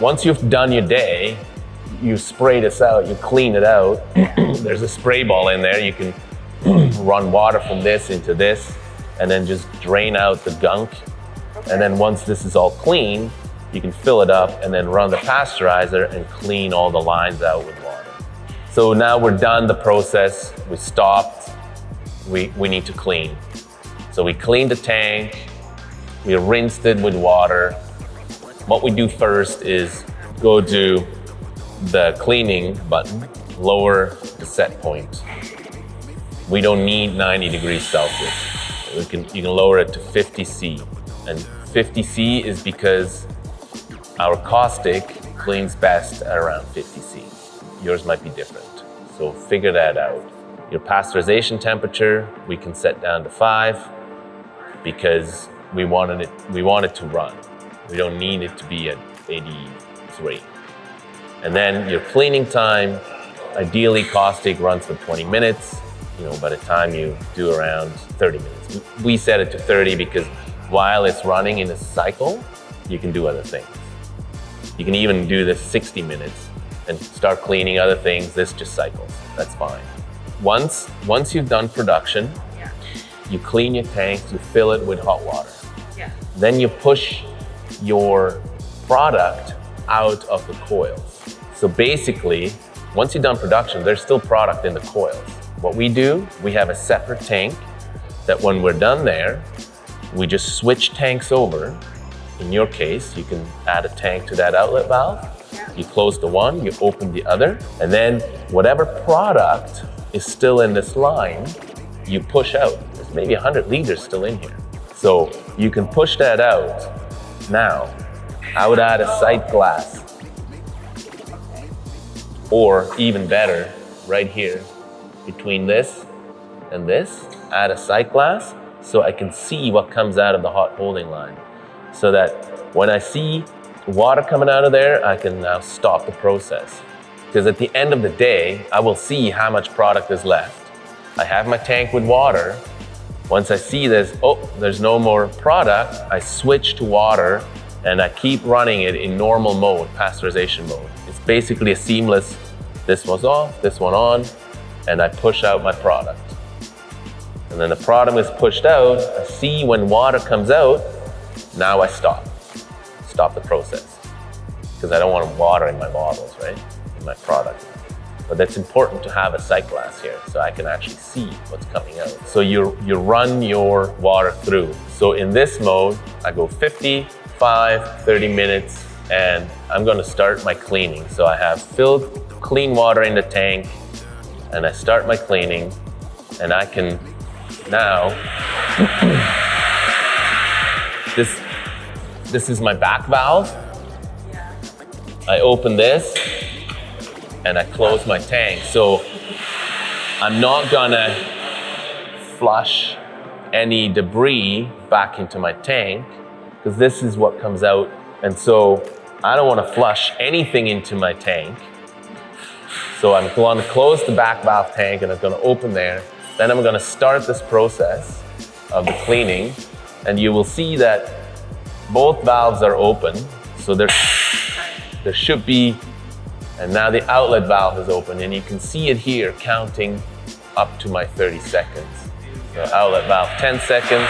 once you've done your day, you spray this out, you clean it out. There's a spray ball in there. You can run water from this into this and then just drain out the gunk. And then once this is all clean, you can fill it up and then run the pasteurizer and clean all the lines out with water. So now we're done the process. We stopped. We need to clean. So we cleaned the tank. We rinsed it with water. What we do first is go to the cleaning button, lower the set point. We don't need 90 degrees Celsius. You can lower it to 50 C. And 50 C is because our caustic cleans best at around 50 C. Yours might be different, so figure that out. Your pasteurization temperature, we can set down to 5 because we want it to run. We don't need it to be at 83. And then your cleaning time, ideally caustic runs for 20 minutes. By the time you do around 30 minutes. We set it to 30 because while it's running in a cycle, you can do other things. You can even do this 60 minutes and start cleaning other things. This just cycles, that's fine. Once you've done production, you clean your tanks, you fill it with hot water. Then you push your product out of the coils. So basically, once you've done production, there's still product in the coils. What we do, we have a separate tank that when we're done there, we just switch tanks over. In your case, you can add a tank to that outlet valve. You close the one, you open the other, and then whatever product is still in this line, you push out. There's maybe 100 liters still in here. So you can push that out. Now, I would add a sight glass. Or even better, right here, between this and this, add a sight glass so I can see what comes out of the hot holding line. So that when I see water coming out of there, I can now stop the process. Because at the end of the day, I will see how much product is left. I have my tank with water. Once I see this, there's no more product, I switch to water and I keep running it in normal mode, pasteurization mode. It's basically a seamless, this one's off, this one on, and I push out my product. And then the product is pushed out, I see when water comes out, now I stop the process. Because I don't want water in my bottles, right? In my product. But that's important to have a sight glass here so I can actually see what's coming out. So you run your water through. So in this mode, I go 55, 30 minutes, and I'm gonna start my cleaning. So I have filled clean water in the tank, and I start my cleaning, and I can now, this is my back valve. I open this, and I close my tank. So I'm not gonna flush any debris back into my tank, because this is what comes out. And so I don't wanna flush anything into my tank. So I'm going to close the back valve tank and I'm going to open there. Then I'm going to start this process of the cleaning, and you will see that both valves are open. So there should be, and now the outlet valve is open, and you can see it here counting up to my 30 seconds. So outlet valve 10 seconds.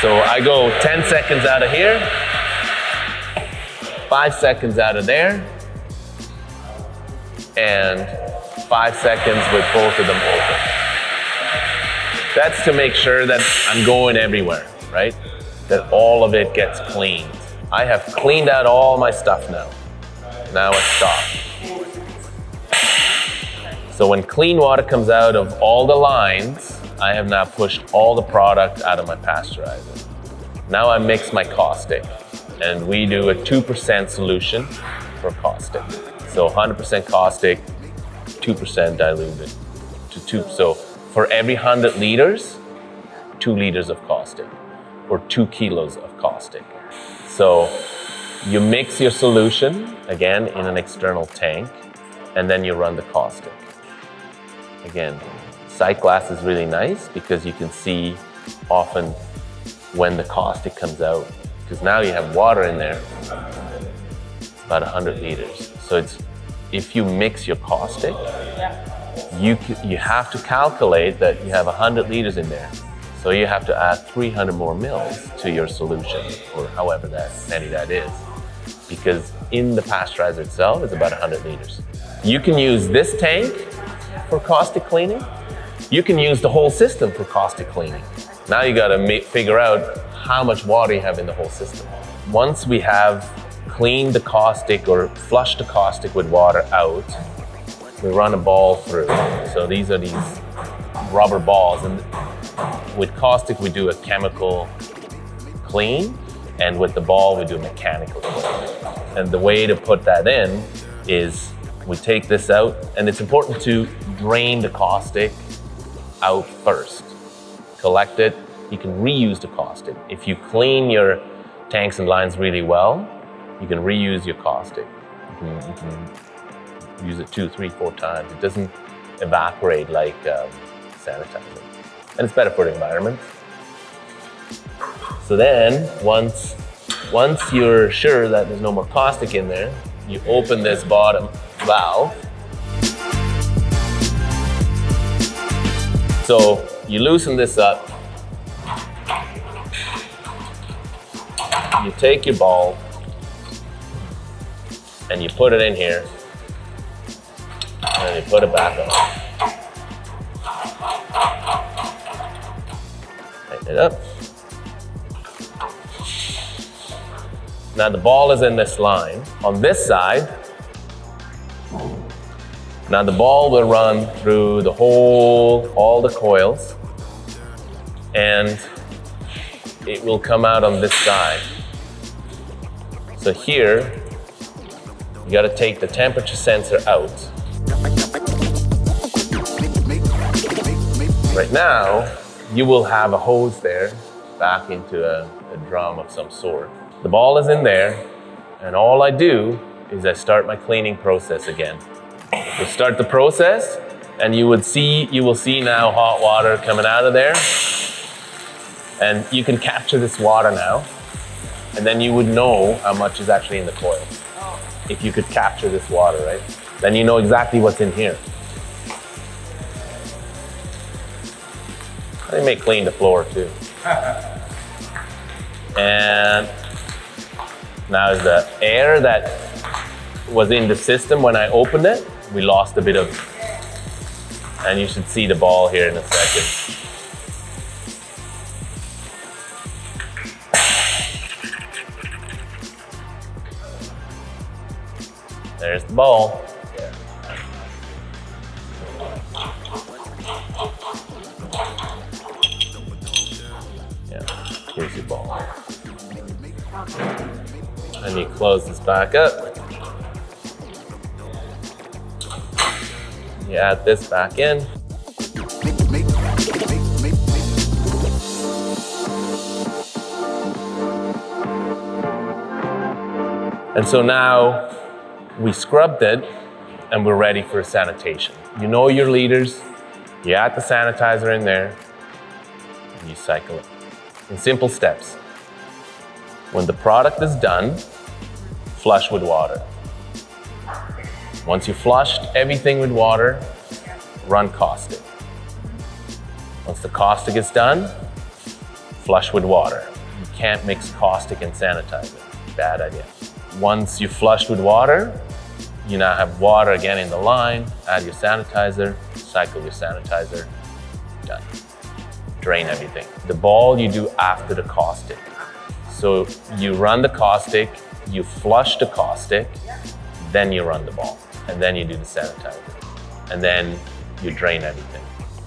So I go 10 seconds out of here, 5 seconds out of there, and 5 seconds with both of them open. That's to make sure that I'm going everywhere, right? That all of it gets cleaned. I have cleaned out all my stuff now. Now I stop. So when clean water comes out of all the lines, I have now pushed all the product out of my pasteurizer. Now I mix my caustic, and we do a 2% solution for caustic. So 100% caustic, 2% diluted to 2. So for every 100 liters, 2 liters of caustic, or 2 kilos of caustic. So you mix your solution, again, in an external tank, and then you run the caustic. Again, sight glass is really nice because you can see often when the caustic comes out, because now you have water in there. about 100 liters. So if you mix your caustic, you have to calculate that you have 100 liters in there. So you have to add 300 more mils to your solution, or however many that is, because in the pasteurizer itself it's about 100 liters. You can use this tank for caustic cleaning. You can use the whole system for caustic cleaning. Now you gotta figure out how much water you have in the whole system. Once we have cleaned the caustic or flushed the caustic with water out, we run a ball through. So these are these rubber balls, and with caustic we do a chemical clean, and with the ball we do a mechanical clean. And the way to put that in is we take this out, and it's important to drain the caustic out first. Collect it. You can reuse the caustic. If you clean your tanks and lines really well, you can reuse your caustic. You can use it 2, 3, 4 times. It doesn't evaporate like sanitizer. And it's better for the environment. So then, once you're sure that there's no more caustic in there, you open this bottom valve. So you loosen this up. You take your ball and you put it in here, and you put it back on. Tighten it up. Now the ball is in this line. On this side, now the ball will run through all the coils, and it will come out on this side. So here, you gotta take the temperature sensor out. Right now, you will have a hose there back into a drum of some sort. The ball is in there, and all I do is I start my cleaning process again. We start the process, and you will see now hot water coming out of there, and you can capture this water now, and then you would know how much is actually in the coil. If you could capture this water, right? Then you know exactly what's in here. They may clean the floor too. And now the air that was in the system when I opened it, we lost a bit of, and you should see the ball here in a second. There's the ball. Yeah, here's your ball. And you close this back up. You add this back in. And so now we scrubbed it and we're ready for sanitation. You know your liters, you add the sanitizer in there, and you cycle it in simple steps. When the product is done, flush with water. Once you flushed everything with water, run caustic. Once the caustic is done, flush with water. You can't mix caustic and sanitizer. Bad idea. Once you flushed with water, you now have water again in the line, add your sanitizer, cycle your sanitizer, done. Drain everything. The ball you do after the caustic. So you run the caustic, you flush the caustic, then you run the ball, and then you do the sanitizer. And then you drain everything.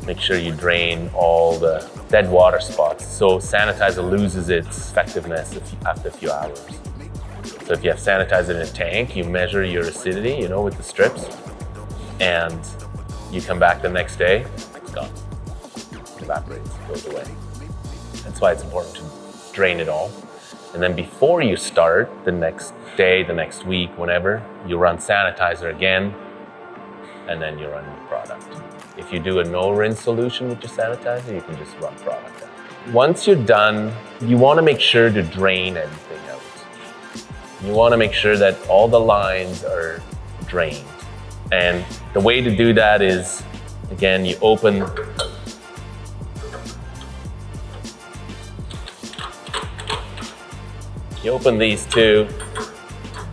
Make sure you drain all the dead water spots. So sanitizer loses its effectiveness after a few hours. So if you have sanitizer in a tank, you measure your acidity, with the strips, and you come back the next day, it's gone. It evaporates, goes away. That's why it's important to drain it all. And then before you start, the next day, the next week, whenever, you run sanitizer again, and then you run your product. If you do a no-rinse solution with your sanitizer, you can just run product out. Once you're done, you want to make sure to drain everything out. You want to make sure that all the lines are drained. And the way to do that is, again, you open these two,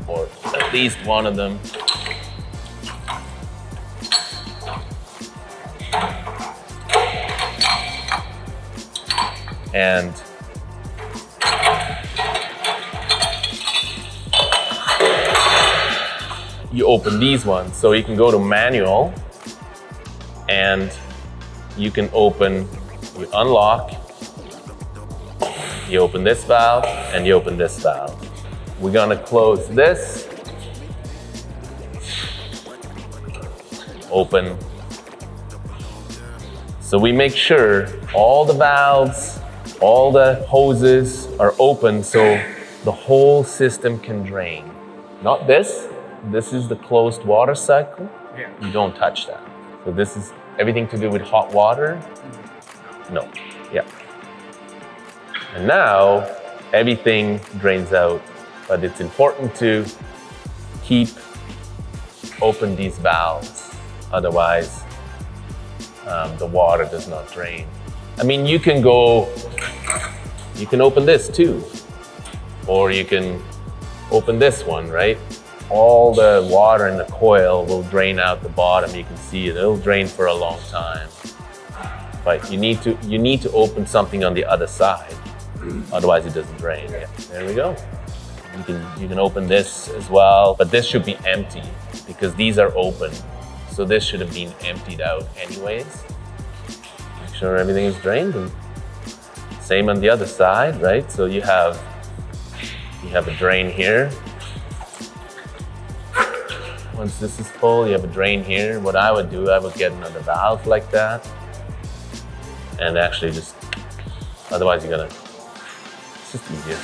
or at least one of them. And you open these ones. So you can go to manual and you can open, you unlock, you open this valve and you open this valve. We're gonna close this, open. So we make sure all the valves, all the hoses are open so the whole system can drain. Not this. This is the closed water cycle. Yeah. You don't touch that. So this is everything to do with hot water. No. Yeah. And now everything drains out, but it's important to keep open these valves. Otherwise, the water does not drain. I mean, you can open this too, or you can open this one, right? All the water in the coil will drain out the bottom. You can see it, it'll drain for a long time. But you need to open something on the other side, otherwise it doesn't drain. Yeah. There we go. You can open this as well, but this should be empty because these are open. So this should have been emptied out anyways. Make sure everything is drained, and same on the other side, right? So you have a drain here. Once this is full, you have a drain here. What I would do, I would get another valve like that, and actually just, otherwise it's just easier.